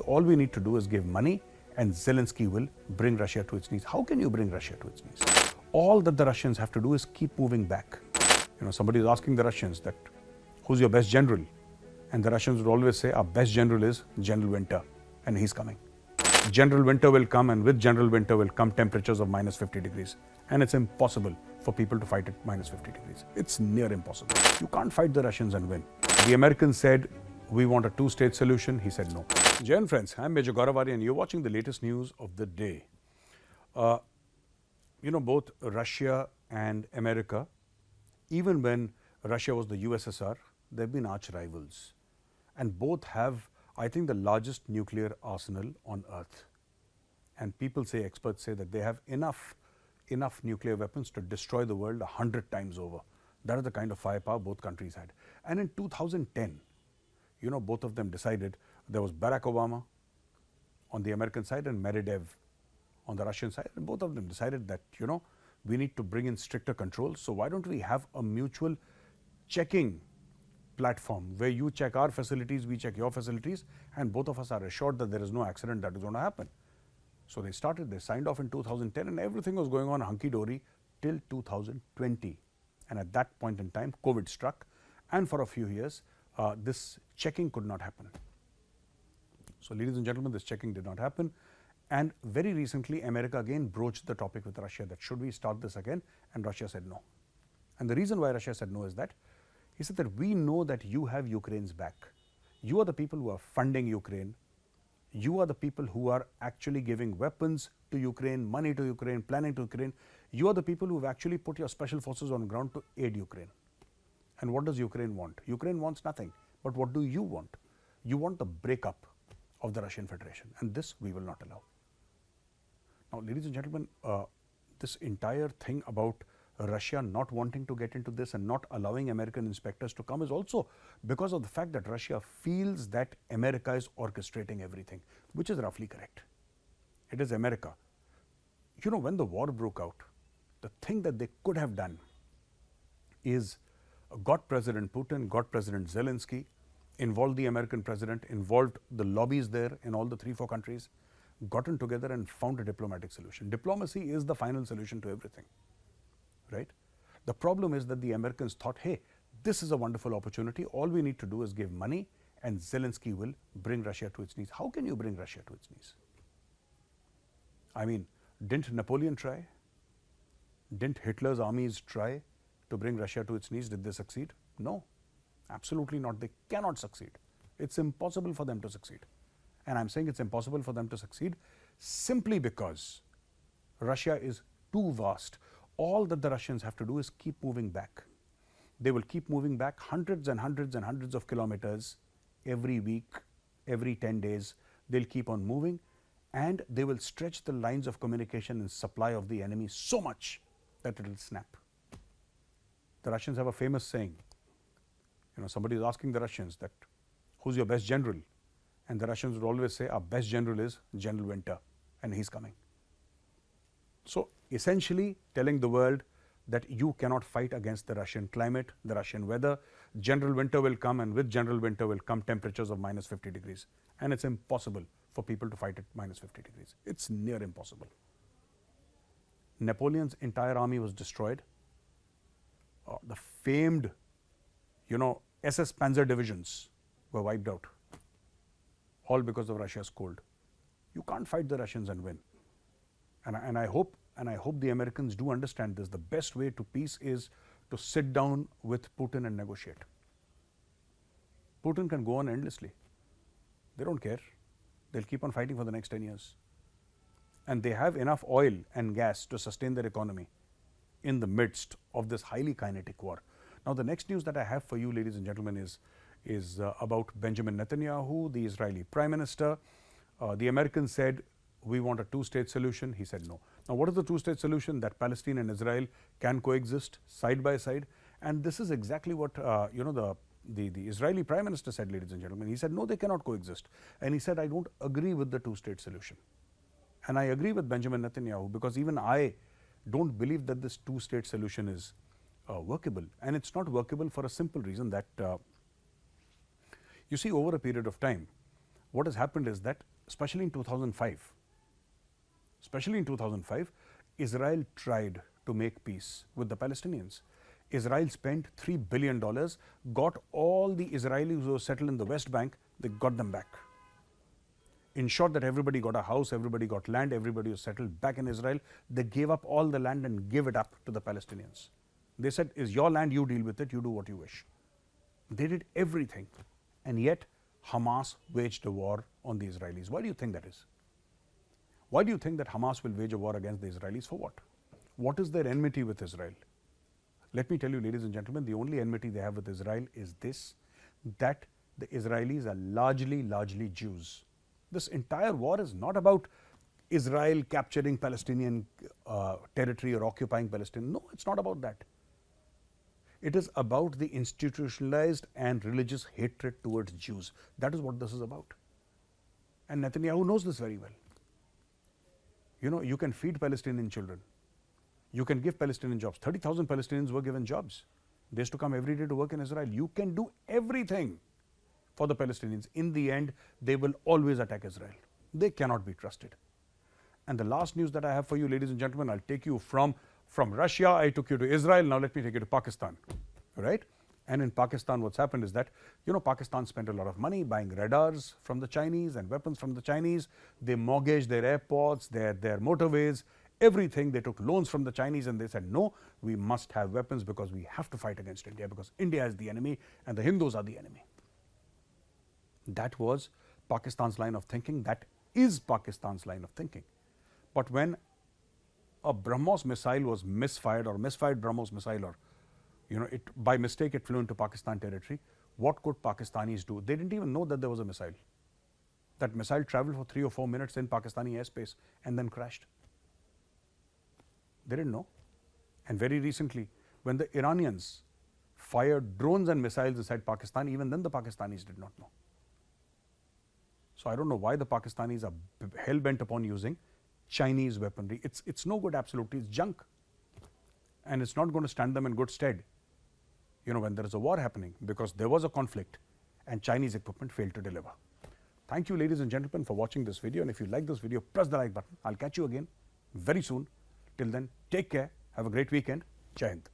all we need to do is give money and Zelensky will bring Russia to its knees. How can you bring Russia to its knees? All that the Russians have to do is keep moving back. Somebody is asking the Russians that, who's your best general? And the Russians would always say, our best general is General Winter, and he's coming. General Winter will come, and with General Winter will come temperatures of minus 50 degrees. And it's impossible for people to fight at minus 50 degrees. It's near impossible. You can't fight the Russians and win. The Americans said, we want a two-state solution. He said no. Jai Hind, friends. I'm Major Gaurav Arya, and you're watching the latest news of the day. Both Russia and America, even when Russia was the USSR, they've been arch rivals. And both have, I think, the largest nuclear arsenal on earth. And people say, experts say that they have enough nuclear weapons to destroy the world 100 times over. That is the kind of firepower both countries had. And in 2010, both of them decided, there was Barack Obama on the American side and Medvedev on the Russian side, and both of them decided that, we need to bring in stricter controls. So why don't we have a mutual checking platform where you check our facilities, we check your facilities, and both of us are assured that there is no accident that is going to happen. So they signed off in 2010, and everything was going on hunky-dory till 2020. And at that point in time, COVID struck, and for a few years, this checking could not happen. So ladies and gentlemen, this checking did not happen. And very recently, America again broached the topic with Russia that should we start this again? And Russia said no. And the reason why Russia said no is that he said that we know that you have Ukraine's back. You are the people who are funding Ukraine. You are the people who are actually giving weapons to Ukraine, money to Ukraine, planning to Ukraine. You are the people who have actually put your special forces on ground to aid Ukraine. And what does Ukraine want? Ukraine wants nothing. But what do you want? You want the breakup of the Russian Federation. And this we will not allow. Now, ladies and gentlemen, this entire thing about Russia not wanting to get into this and not allowing American inspectors to come is also because of the fact that Russia feels that America is orchestrating everything, which is roughly correct. It is America. When the war broke out, the thing that they could have done is got President Putin, got President Zelensky, involved the American president, involved the lobbies there in all the 3-4 countries, gotten together and found a diplomatic solution. Diplomacy is the final solution to everything, right? The problem is that the Americans thought, hey, this is a wonderful opportunity. All we need to do is give money and Zelensky will bring Russia to its knees. How can you bring Russia to its knees? I mean, didn't Napoleon try? Didn't Hitler's armies try to bring Russia to its knees? Did they succeed? No, absolutely not. They cannot succeed. It's impossible for them to succeed. And I'm saying it's impossible for them to succeed simply because Russia is too vast. All that the Russians have to do is keep moving back. They will keep moving back hundreds and hundreds and hundreds of kilometers every week, every 10 days. They'll keep on moving, and they will stretch the lines of communication and supply of the enemy so much that it will snap. The Russians have a famous saying. Somebody is asking the Russians that, who's your best general? And the Russians would always say, our best general is General Winter, and he's coming. So essentially telling the world that you cannot fight against the Russian climate, the Russian weather. General Winter will come, and with General Winter will come temperatures of minus 50 degrees. And it's impossible for people to fight at minus 50 degrees. It's near impossible. Napoleon's entire army was destroyed. The famed, SS Panzer divisions were wiped out. All because of Russia's cold. You can't fight the Russians and win. And I hope the Americans do understand this. The best way to peace is to sit down with Putin and negotiate. Putin can go on endlessly. They don't care. They'll keep on fighting for the next 10 years. And they have enough oil and gas to sustain their economy in the midst of this highly kinetic war. Now, the next news that I have for you, ladies and gentlemen, is about Benjamin Netanyahu, the Israeli Prime Minister. The Americans said, we want a two-state solution. He said no. Now, what is the two-state solution? That Palestine and Israel can coexist side by side. And this is exactly what, the Israeli Prime Minister said, ladies and gentlemen. He said, no, they cannot coexist. And he said, I don't agree with the two-state solution. And I agree with Benjamin Netanyahu, because even I don't believe that this two-state solution is workable. And it's not workable for a simple reason that, you see, over a period of time, what has happened is that, especially in 2005, Israel tried to make peace with the Palestinians. Israel spent $3 billion, got all the Israelis who were settled in the West Bank, they got them back. Ensured that everybody got a house, everybody got land, everybody was settled back in Israel. They gave up all the land and gave it up to the Palestinians. They said, "Is your land, you deal with it, you do what you wish." They did everything. And yet, Hamas waged a war on the Israelis. Why do you think that is? Why do you think that Hamas will wage a war against the Israelis? For what? What is their enmity with Israel? Let me tell you, ladies and gentlemen, the only enmity they have with Israel is this, that the Israelis are largely Jews. This entire war is not about Israel capturing Palestinian territory or occupying Palestine. No, it's not about that. It is about the institutionalized and religious hatred towards Jews. That is what this is about. And Netanyahu knows this very well. You know, you can feed Palestinian children. You can give Palestinian jobs. 30,000 Palestinians were given jobs. They used to come every day to work in Israel. You can do everything for the Palestinians. In the end, they will always attack Israel. They cannot be trusted. And the last news that I have for you, ladies and gentlemen, I'll take you from Russia, I took you to Israel, now let me take you to Pakistan, right? And in Pakistan, what's happened is that, you know, Pakistan spent a lot of money buying radars from the Chinese and weapons from the Chinese. They mortgaged their airports, their motorways, everything. They took loans from the Chinese and they said, no, we must have weapons because we have to fight against India, because India is the enemy and the Hindus are the enemy. That was Pakistan's line of thinking. That is Pakistan's line of thinking. But when a BrahMos missile was misfired, or misfired BrahMos missile, or, you know, by mistake it flew into Pakistan territory, what could Pakistanis do? They didn't even know that there was a missile. That missile traveled for 3 or 4 minutes in Pakistani airspace and then crashed. They didn't know. And very recently, when the Iranians fired drones and missiles inside Pakistan, even then the Pakistanis did not know. So I don't know why the Pakistanis are hell-bent upon using Chinese weaponry. It's no good, absolutely. It's junk. And it's not going to stand them in good stead, you know, when there is a war happening, because there was a conflict and Chinese equipment failed to deliver. Thank you, ladies and gentlemen, for watching this video. And if you like this video, press the like button. I'll catch you again very soon. Till then, take care. Have a great weekend. Jai Hind.